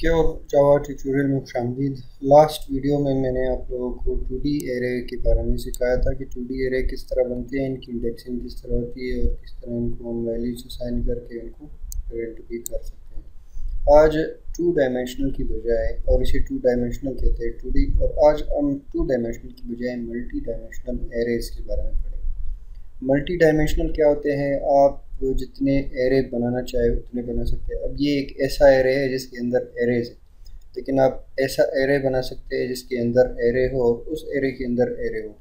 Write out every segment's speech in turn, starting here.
Secure जावा tutorial में खुशामदीद। Last video में मैंने आप लोगों को 2D एरे के बारे में सिखाया था कि 2D एरे किस तरह बनते हैं, इनकी इंडेक्सिंग किस तरह होती है और किस तरह इनको हम वैल्यूज असाइन करके इनको प्रिंट भी कर सकते हैं। आज 2 डायमेंशनल की बजाय, और इसे 2 डायमेंशनल कहते हैं 2D, और आज हम 2 डायमेंशनल की बजाय मल्टी डायमेंशनल एरेज के बारे में पढ़ेंगे। मल्टी डायमेंशनल क्या होते हैं? आप जितने एरे बनाना चाहे उतने बना सकते हैं। अब ये एक ऐसा एरे है जिसके अंदर एरेज है, लेकिन आप ऐसा एरे बना सकते हैं जिसके अंदर एरे हो और उस एरे के अंदर एरे हो।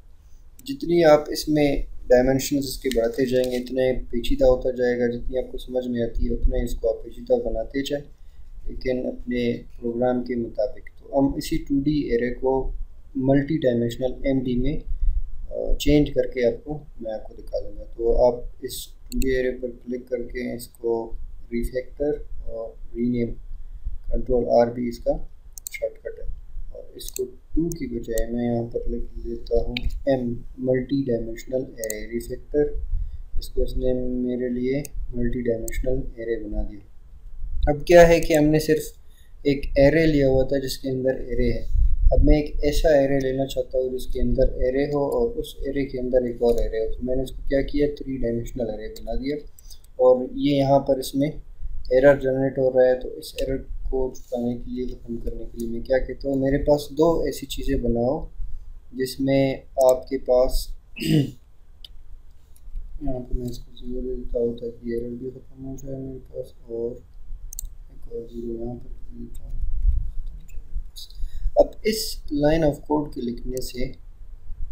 जितनी आप इसमें डायमेंशंस इसके बढ़ाते जाएंगे इतने पेचीदा होता जाएगा। जितनी आपको समझ में आती है उतना इसको आप पेचीदा बनाते जाएं, लेकिन अपने प्रोग्राम के मुताबिक। तो हम इसी 2D एरे को मल्टी डायमेंशनल MD में चेंज करके मैं आपको दिखा दूँगा। तो आप इस 2D एरे पर क्लिक करके इसको रिफैक्टर और रीनेम, कंट्रोल R भी इसका शॉर्टकट है, और इसको 2 की बजाय मैं यहाँ पर लिख लेता हूँ M, multi dimensional array refactor. इसको इसने मेरे लिए मल्टी डायमेंशनल एरे बना दिया। अब क्या है कि हमने सिर्फ एक एरे लिया हुआ था जिसके अंदर एरे है। अब मैं एक ऐसा एरे लेना चाहता हूँ जिसके अंदर एरे हो और उस एरे के अंदर एक और एरे हो। तो मैंने इसको क्या किया, 3 डायमेंशनल एरे बना दिया, और ये यहाँ पर इसमें एरर जनरेट हो रहा है। तो इस एरर को छुपाने के लिए, ख़त्म करने के लिए मैं क्या कहता हूँ, मेरे पास 2 ऐसी चीज़ें बनाओ जिसमें आपके पास यहाँ पर मैं इसको 0 दे देता हूँ ताकि एरर भी ख़त्म हो जाए मेरे पास, और एक और 0 यहाँ पर दे देता हूँ। अब इस लाइन ऑफ कोड के लिखने से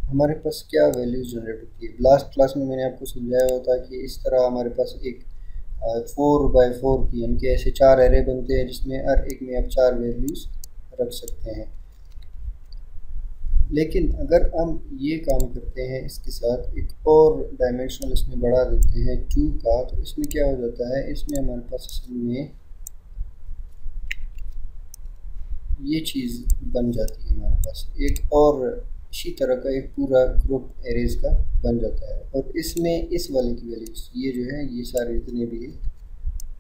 हमारे पास क्या वैल्यूज जनरेट होती है। लास्ट क्लास में मैंने आपको समझाया होता कि इस तरह हमारे पास एक 4x4 की, यानी कि ऐसे 4 एरे बनते हैं जिसमें हर एक में आप 4 वैल्यूज रख सकते हैं। लेकिन अगर हम ये काम करते हैं, इसके साथ एक और डायमेंशनल इसमें बढ़ा देते हैं 2 का, तो इसमें क्या हो जाता है, इसमें हमारे पास असल में ये चीज़ बन जाती है। हमारे पास एक और इसी तरह का एक पूरा ग्रुप एरेज का बन जाता है, और इसमें इस वाले की वैल्यूज, ये जो है, ये सारे जितने भी है,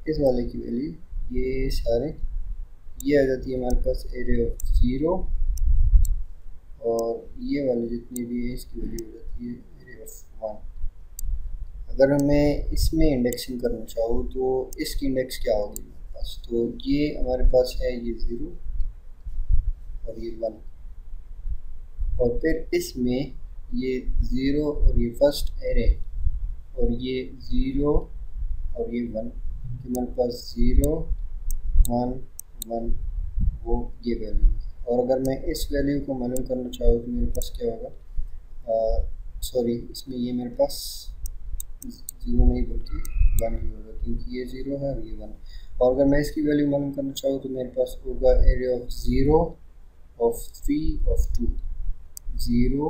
इस वाले की वैल्यू, ये सारे, ये आ जाती है हमारे पास एरे ऑफ 0, और ये वाले जितने भी है इसकी वैल्यू हो जाती है एरे ऑफ 1। अगर मैं इसमें इंडेक्सिंग करना चाहूँ तो इसकी इंडेक्स क्या होगी हमारे पास, तो ये हमारे पास है ये 0 और ये 1, और फिर इसमें ये 0 और ये फर्स्ट एरे, और ये 0 और ये 1, हमारे पास 0 1 1 वो ये वैल्यू है। और अगर मैं इस वैल्यू को मालूम करना चाहूँ तो मेरे पास क्या होगा, सॉरी, इसमें ये मेरे पास 0 नहीं बल्कि 1 ही होगा, क्योंकि ये 0 है और ये 1। और अगर मैं इसकी वैल्यू मालूम करना चाहूँ तो मेरे पास होगा array of 0 of 3 of 2, 0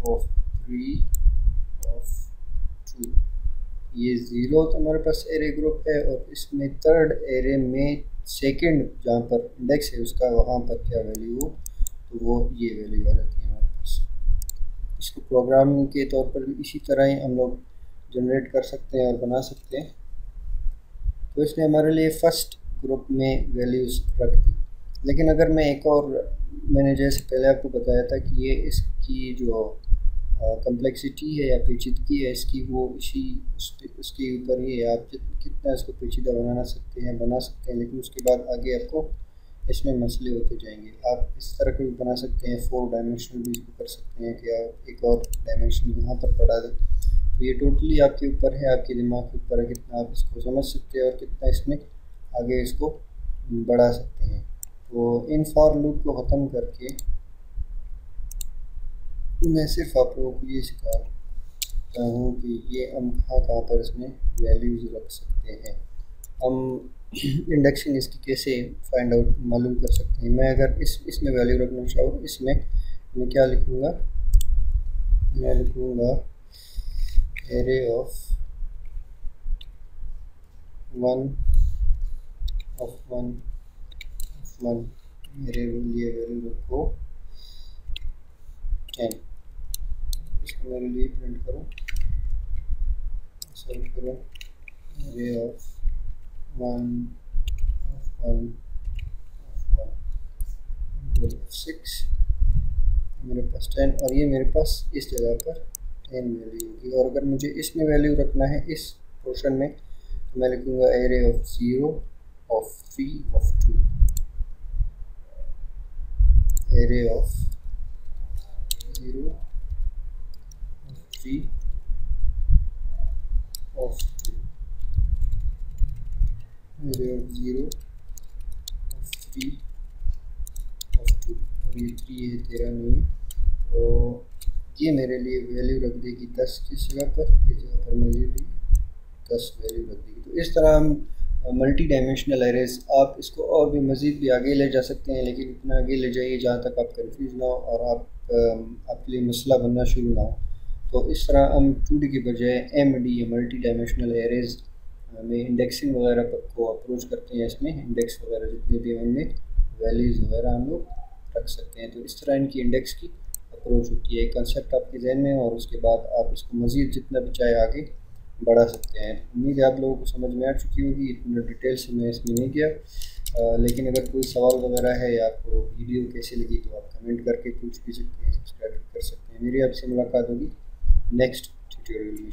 of 3 of 2। ये 0 तो हमारे पास एरे ग्रुप है, और इसमें थर्ड एरे में सेकंड जहाँ पर इंडेक्स है उसका, वहाँ पर क्या वैल्यू हो, तो वो ये वैल्यू आ जाती है हमारे पास। इसको प्रोग्रामिंग के तौर पर भी इसी तरह ही हम लोग जनरेट कर सकते हैं और बना सकते हैं। तो इसने हमारे लिए फर्स्ट ग्रुप में वैल्यूज़ रख दी। लेकिन अगर मैं एक और, मैंने जैसे पहले आपको बताया था कि ये इसकी जो कम्प्लेक्सिटी है या पेचीदगी है इसकी, वो उसके ऊपर ही है। आप कितना इसको पेचीदा बना सकते हैं, लेकिन उसके बाद आगे आपको इसमें मसले होते जाएंगे। आप इस तरह के भी बना सकते हैं, 4 डायमेंशनल भी इसको कर सकते हैं कि आप एक और डायमेंशन यहाँ पर बढ़ा दें। तो ये टोटली आपके ऊपर है, आपके दिमाग के ऊपर है, कितना आप इसको समझ सकते हैं और कितना इसमें आगे इसको बढ़ा सकते हैं। तो इन फॉर लूप को ख़त्म करके मैं सिर्फ आप लोगों को ये सिखाता हूँ कि ये हम कहाँ पर इसमें वैल्यूज़ रख सकते हैं। हम इंडेक्सिंग इसकी कैसे फाइंड आउट मालूम कर सकते हैं। मैं अगर इसमें वैल्यू रखना चाहूँ, इसमें मैं क्या लिखूँगा, मैं लिखूँगा एरे ऑफ 1 ऑफ 1 ऑफ 1, मेरे लिए वैल्यू रखो 10। इसको मेरे लिए प्रिंट करो, सर्च करो array of 1 of 1 of equal 6, मेरे पास 10, और ये मेरे पास इस जगह पर 10 वैल्यू होगी। और अगर मुझे इसमें वैल्यू रखना है इस पोर्शन में, तो मैं लिखूँगा array of 0 of 3 of 2, array of 0 of 3 of 2, array of 0 of 3 of 2, और ये 3 है, 13 नहीं है, तो ये मेरे लिए वैल्यू रख देगी 10 किस जगह पर, इस जगह पर मेरे लिए 10 वैल्यू रख देगी। तो इस तरह हम मल्टी डायमेंशनल एरेज, आप इसको और भी मज़ीद भी आगे ले जा सकते हैं, लेकिन इतना आगे ले जाइए जहाँ तक आप कंफ्यूज ना हो और आपके लिए मसला बनना शुरू ना हो। तो इस तरह हम 2D के बजाय MD या मल्टी डायमेंशनल एरेज में इंडेक्सिंग वगैरह को अप्रोच करते हैं। इसमें इंडेक्स वगैरह जितने भी उनमें वैल्यूज़ वगैरह हम लोग रख सकते हैं। तो इस तरह इनकी इंडेक्स की अप्रोच होती है। एक कंसेप्ट आपके जहन में, और उसके बाद आप इसको मज़ीद जितना भी चाहे आगे बढ़ा सकते हैं। उम्मीद है आप लोगों को समझ में आ चुकी होगी, इतना डिटेल से मैं इसमें नहीं गया। लेकिन अगर कोई सवाल वगैरह है या आपको वीडियो कैसी लगी तो आप कमेंट करके पूछ भी सकते हैं, सब्सक्राइब कर सकते हैं। मेरी आपसे मुलाकात होगी नेक्स्ट ट्यूटोरियल में।